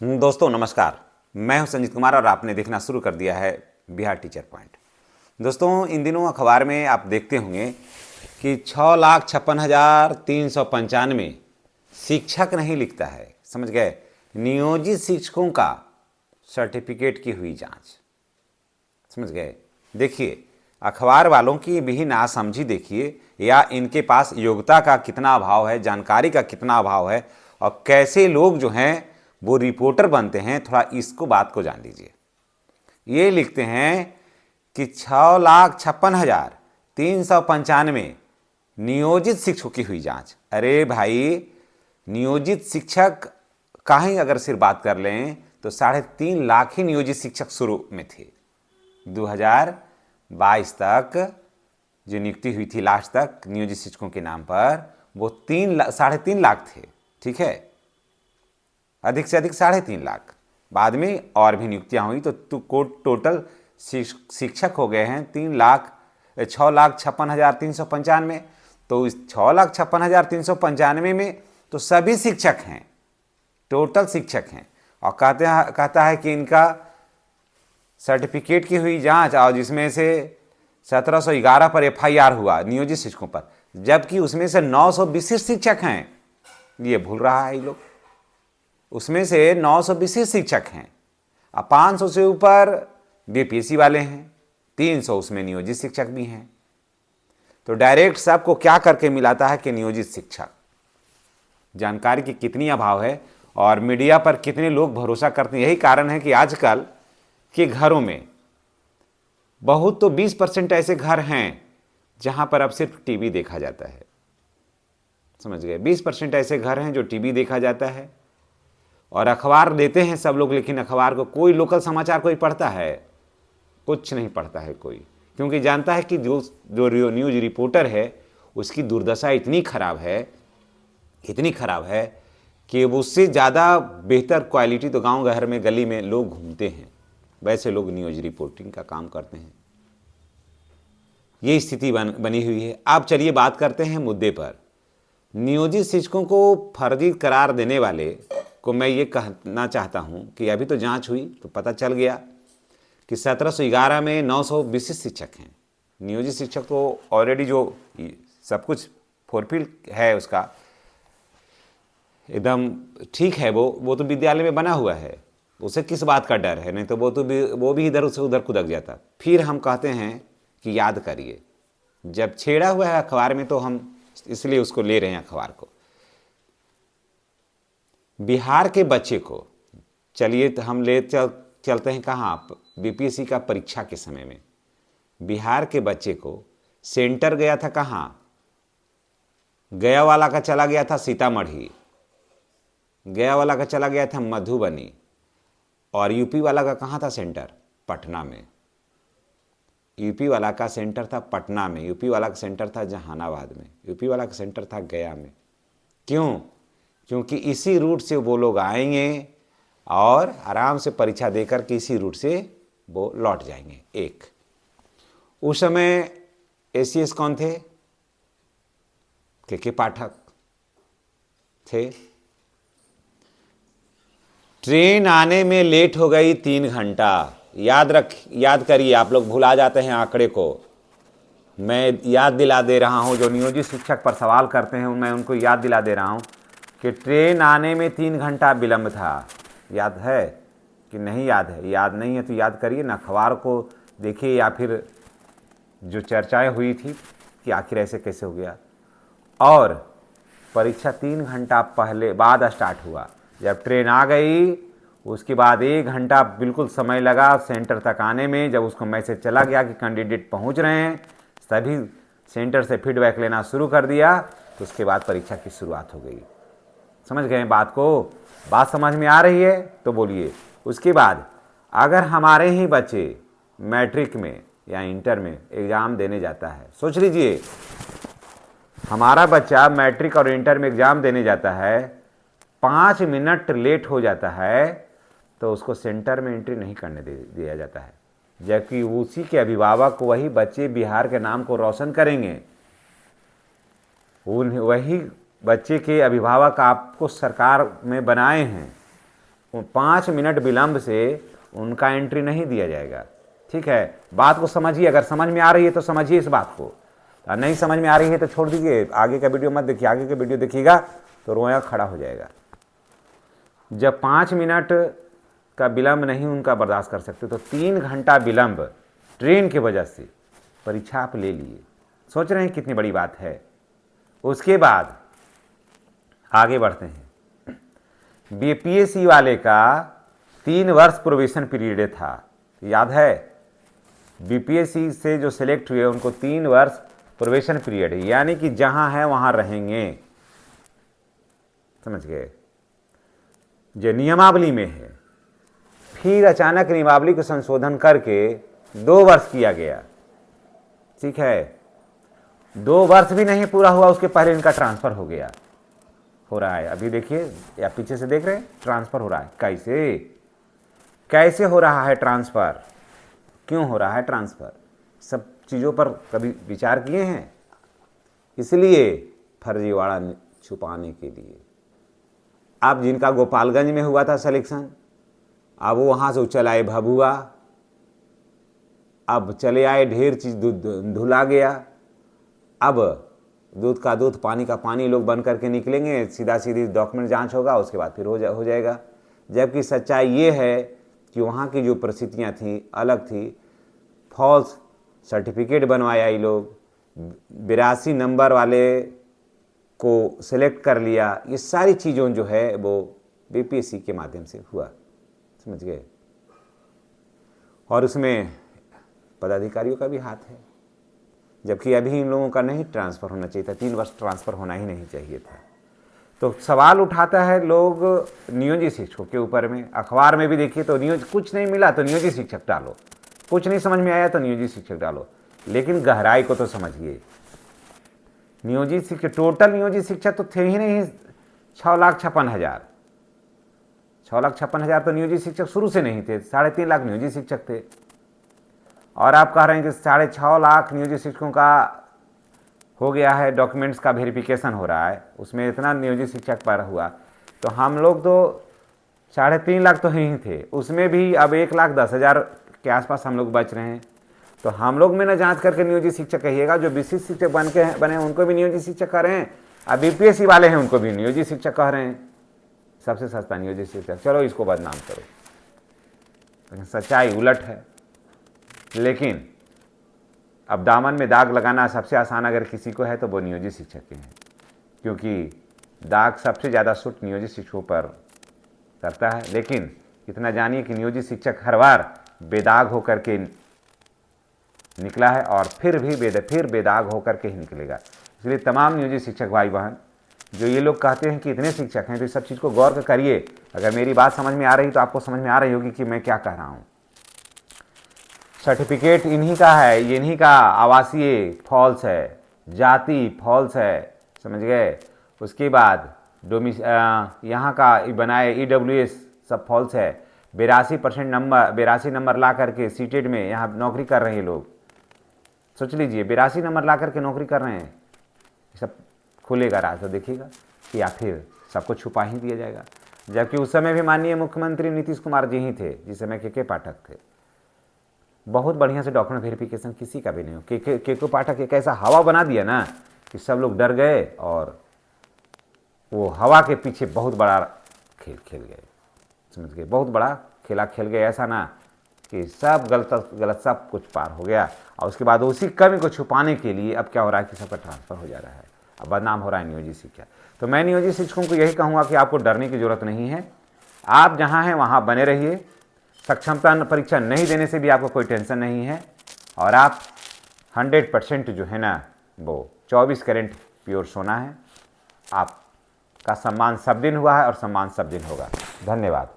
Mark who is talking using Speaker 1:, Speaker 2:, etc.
Speaker 1: दोस्तों नमस्कार। मैं हूं संजीत कुमार और आपने देखना शुरू कर दिया है बिहार टीचर पॉइंट। दोस्तों इन दिनों अखबार में आप देखते होंगे कि 6,56,395 शिक्षक नहीं लिखता है, समझ गए, नियोजित शिक्षकों का सर्टिफिकेट की हुई जांच। समझ गए। देखिए अखबार वालों की भी नासमझी देखिए, या इनके पास योग्यता का कितना अभाव है, जानकारी का कितना अभाव है, और कैसे लोग जो हैं वो रिपोर्टर बनते हैं। थोड़ा इसको बात को जान लीजिए। ये लिखते हैं कि 6,56,395 नियोजित शिक्षकों की हुई जांच। अरे भाई, नियोजित शिक्षक का ही अगर सिर्फ बात कर लें तो 3.5 लाख ही नियोजित शिक्षक शुरू में थे। 2022 तक जो नियुक्ति हुई थी लास्ट तक नियोजित शिक्षकों के नाम पर, वो 3.5 लाख थे। ठीक है, अधिक से अधिक 3.5 लाख। बाद में और भी नियुक्तियां हुई तो टोटल शिक्षक हो गए हैं 6,56,395। तो इस 6,56,395 में तो सभी शिक्षक हैं, टोटल शिक्षक हैं। और कहता है कि इनका सर्टिफिकेट की हुई जांच, और जिसमें से 1711 पर FIR हुआ नियोजित शिक्षकों पर, जबकि उसमें से 920 शिक्षक हैं। ये भूल रहा है ये लोग। उसमें से 920 शिक्षक हैं, अब 500 से ऊपर BPSC वाले हैं, 300 उसमें नियोजित शिक्षक भी हैं। तो डायरेक्ट सबको क्या करके मिलाता है कि नियोजित शिक्षक। जानकारी की कितनी अभाव है और मीडिया पर कितने लोग भरोसा करते हैं। यही कारण है कि आजकल के घरों में बहुत तो 20% ऐसे घर हैं जहां पर अब सिर्फ टीवी देखा जाता है। समझ गए। 20% ऐसे घर हैं जो टीवी देखा जाता है, और अखबार देते हैं सब लोग, लेकिन अखबार को कोई लोकल समाचार कोई पढ़ता है? कुछ नहीं पढ़ता है कोई, क्योंकि जानता है कि जो न्यूज रिपोर्टर है उसकी दुर्दशा इतनी खराब है कि उससे ज़्यादा बेहतर क्वालिटी तो गांव घर में गली में लोग घूमते हैं, वैसे लोग न्यूज रिपोर्टिंग का काम करते हैं। ये स्थिति बनी हुई है। अब चलिए बात करते हैं मुद्दे पर। नियोजित शिक्षकों को फर्जी करार देने वाले को मैं ये कहना चाहता हूं कि अभी तो जांच हुई तो पता चल गया कि 1711 में 920 शिक्षक हैं। नियोजित शिक्षक तो ऑलरेडी जो सब कुछ फुलफिल है उसका एकदम ठीक है, वो तो विद्यालय में बना हुआ है, उसे किस बात का डर है? नहीं तो वो भी इधर से उधर कुदक जाता। फिर हम कहते हैं कि याद करिए, जब छेड़ा हुआ है अखबार में तो हम इसलिए उसको ले रहे हैं अखबार को। बिहार के बच्चे को, चलिए तो हम चलते हैं कहाँ, BPSC का परीक्षा के समय में बिहार के बच्चे को सेंटर गया था कहाँ? गया वाला का चला गया था सीतामढ़ी, गया वाला का चला गया था मधुबनी, और यूपी वाला का कहाँ था सेंटर? पटना में। यूपी वाला का सेंटर था पटना में, यूपी वाला का सेंटर था जहानाबाद में, यूपी वाला का सेंटर था गया में। क्यों? क्योंकि इसी रूट से वो लोग आएंगे और आराम से परीक्षा देकर के इसी रूट से वो लौट जाएंगे। एक उस समय ACS कौन थे? के पाठक थे। ट्रेन आने में लेट हो गई 3 घंटा। याद करिए, आप लोग भुला जाते हैं आंकड़े को। मैं याद दिला दे रहा हूं, जो नियोजित शिक्षक पर सवाल करते हैं मैं उनको याद दिला दे रहा हूं कि ट्रेन आने में 3 घंटा विलंब था। याद है कि नहीं याद है? याद नहीं है तो याद करिए ना, अखबार को देखिए या फिर जो चर्चाएं हुई थी कि आखिर ऐसे कैसे हो गया। और परीक्षा 3 घंटा बाद स्टार्ट हुआ। जब ट्रेन आ गई उसके बाद 1 घंटा बिल्कुल समय लगा सेंटर तक आने में। जब उसको मैसेज चला गया कि कैंडिडेट पहुंच रहे हैं, सभी सेंटर से फीडबैक लेना शुरू कर दिया, तो उसके बाद परीक्षा की शुरुआत हो गई। समझ गए बात को? बात समझ में आ रही है तो बोलिए। उसके बाद अगर हमारे ही बच्चे मैट्रिक में या इंटर में एग्ज़ाम देने जाता है, सोच लीजिए हमारा बच्चा मैट्रिक और इंटर में एग्ज़ाम देने जाता है, 5 मिनट लेट हो जाता है तो उसको सेंटर में एंट्री नहीं करने दिया जाता है, जबकि उसी के अभिभावक वही बच्चे बिहार के नाम को रोशन करेंगे। वही बच्चे के अभिभावक आपको सरकार में बनाए हैं, 5 मिनट विलंब से उनका एंट्री नहीं दिया जाएगा। ठीक है, बात को समझिए, अगर समझ में आ रही है तो समझिए इस बात को, और नहीं समझ में आ रही है तो छोड़ दीजिए, आगे का वीडियो मत देखिए। आगे का वीडियो देखिएगा तो रोया खड़ा हो जाएगा। जब 5 मिनट का विलंब नहीं उनका बर्दाश्त कर सकते तो 3 घंटा विलंब ट्रेन की वजह से परीक्षा आप ले लिए। सोच रहे हैं कितनी बड़ी बात है। उसके बाद आगे बढ़ते हैं। बीपीएससी वाले का 3 वर्ष प्रोबेशन पीरियड था, याद है? बीपीएससी से जो सिलेक्ट हुए उनको 3 वर्ष प्रोबेशन पीरियड है, यानी कि जहां है वहां रहेंगे। समझ गए? जो नियमावली में है, फिर अचानक नियमावली को संशोधन करके 2 वर्ष किया गया। ठीक है, 2 वर्ष भी नहीं पूरा हुआ उसके पहले इनका ट्रांसफर हो गया, हो रहा है। अभी देखिए, या पीछे से देख रहे हैं, ट्रांसफर हो रहा है। कैसे हो रहा है ट्रांसफर? क्यों हो रहा है ट्रांसफर? सब चीज़ों पर कभी विचार किए हैं? इसलिए फर्जीवाड़ा छुपाने के लिए। अब जिनका गोपालगंज में हुआ था सिलेक्शन, अब वो वहाँ से चल आए भभुआ, अब चले आए, ढेर चीज़ धुला गया। अब दूध का दूध, पानी का पानी लोग बन करके निकलेंगे, सीधा सीधी डॉक्यूमेंट जांच होगा, उसके बाद फिर हो जाएगा। जबकि सच्चाई ये है कि वहाँ की जो परिस्थितियाँ थी अलग थी। फॉल्स सर्टिफिकेट बनवाया ये लोग, 82 नंबर वाले को सिलेक्ट कर लिया। ये सारी चीज़ों जो है वो बीपीएससी के माध्यम से हुआ। समझ गए? और उसमें पदाधिकारियों का भी हाथ है, जबकि अभी इन लोगों का नहीं ट्रांसफ़र होना चाहिए था। 3 वर्ष ट्रांसफ़र होना ही नहीं चाहिए था। तो सवाल उठाता है लोग नियोजित शिक्षकों के ऊपर में। अखबार में भी देखिए तो कुछ नहीं मिला तो नियोजित शिक्षक डालो, कुछ नहीं समझ में आया तो नियोजित शिक्षक डालो। लेकिन गहराई को तो समझिए। नियोजित शिक्षक, टोटल नियोजित शिक्षक तो थे ही नहीं 6,56,000। 6,56,000 तो नियोजित शिक्षक शुरू से नहीं थे, 3.5 लाख नियोजित शिक्षक थे। और आप कह रहे हैं कि 6.5 लाख नियोजित शिक्षकों का हो गया है, डॉक्यूमेंट्स का वेरिफिकेशन हो रहा है, उसमें इतना नियोजित शिक्षक पर हुआ। तो हम लोग तो 3.5 लाख तो ही थे, उसमें भी अब 1,10,000 के आसपास हम लोग बच रहे हैं। तो हम लोग में ना जांच करके नियोजित शिक्षक कहिएगा, जो विशिष्ट शिक्षक बने हैं उनको भी नियोजित शिक्षक कह रहे हैं, अब बीपीएससी वाले हैं उनको भी नियोजित शिक्षक कह रहे हैं। सबसे सस्ता नियोजित शिक्षक, चलो इसको बदनाम करो, लेकिन सच्चाई उलट है। लेकिन अब दामन में दाग लगाना सबसे आसान अगर किसी को है तो वो नियोजित शिक्षक के हैं, क्योंकि दाग सबसे ज़्यादा सूट नियोजित शिक्षकों पर करता है। लेकिन इतना जानिए कि नियोजित शिक्षक हर बार बेदाग होकर के निकला है और फिर बेदाग होकर के ही निकलेगा। इसलिए तमाम नियोजित शिक्षक भाई बहन जो ये लोग कहते हैं कि इतने शिक्षक हैं, तो इस सब चीज़ को गौर करिए। अगर मेरी बात समझ में आ रही तो आपको समझ में आ रही होगी कि मैं क्या कह रहा हूँ। सर्टिफिकेट इन्हीं का है, ये इन्हीं का आवासीय फॉल्स है, जाति फॉल्स है, समझ गए। उसके बाद यहाँ का बनाए EWS सब फॉल्स है। 82 नंबर ला करके सीटेड में यहाँ नौकरी कर रहे हैं लोग। सोच लीजिए, 82 नंबर ला करके नौकरी कर रहे हैं। सब खुलेगा राज तो देखिएगा, या फिर सबको छुपा ही दिया जाएगा। जबकि उस समय भी माननीय मुख्यमंत्री नीतीश कुमार जी ही थे, जिस समय के पाठक थे। बहुत बढ़िया से डॉक्यूमेंट वेरिफिकेशन किसी का भी नहीं हो। के पाठक एक ऐसा हवा बना दिया ना कि सब लोग डर गए और वो हवा के पीछे बहुत बड़ा खेल खेल गए, समझ गए। बहुत बड़ा खेला खेल गए, ऐसा ना कि सब गलत सब कुछ पार हो गया। और उसके बाद उसी कमी को छुपाने के लिए अब क्या हो रहा है कि सबका ट्रांसफ़र हो जा रहा है, अब बदनाम हो रहा है नियोजित शिक्षक। तो मैं नियोजित शिक्षकों को यही कहूँगा कि आपको डरने की ज़रूरत नहीं है। आप जहाँ हैं वहाँ बने रहिए। सक्षमता परीक्षा नहीं देने से भी आपको कोई टेंशन नहीं है। और आप 100% जो है ना वो 24 कैरेट प्योर सोना है। आपका सम्मान सब दिन हुआ है और सम्मान सब दिन होगा। धन्यवाद।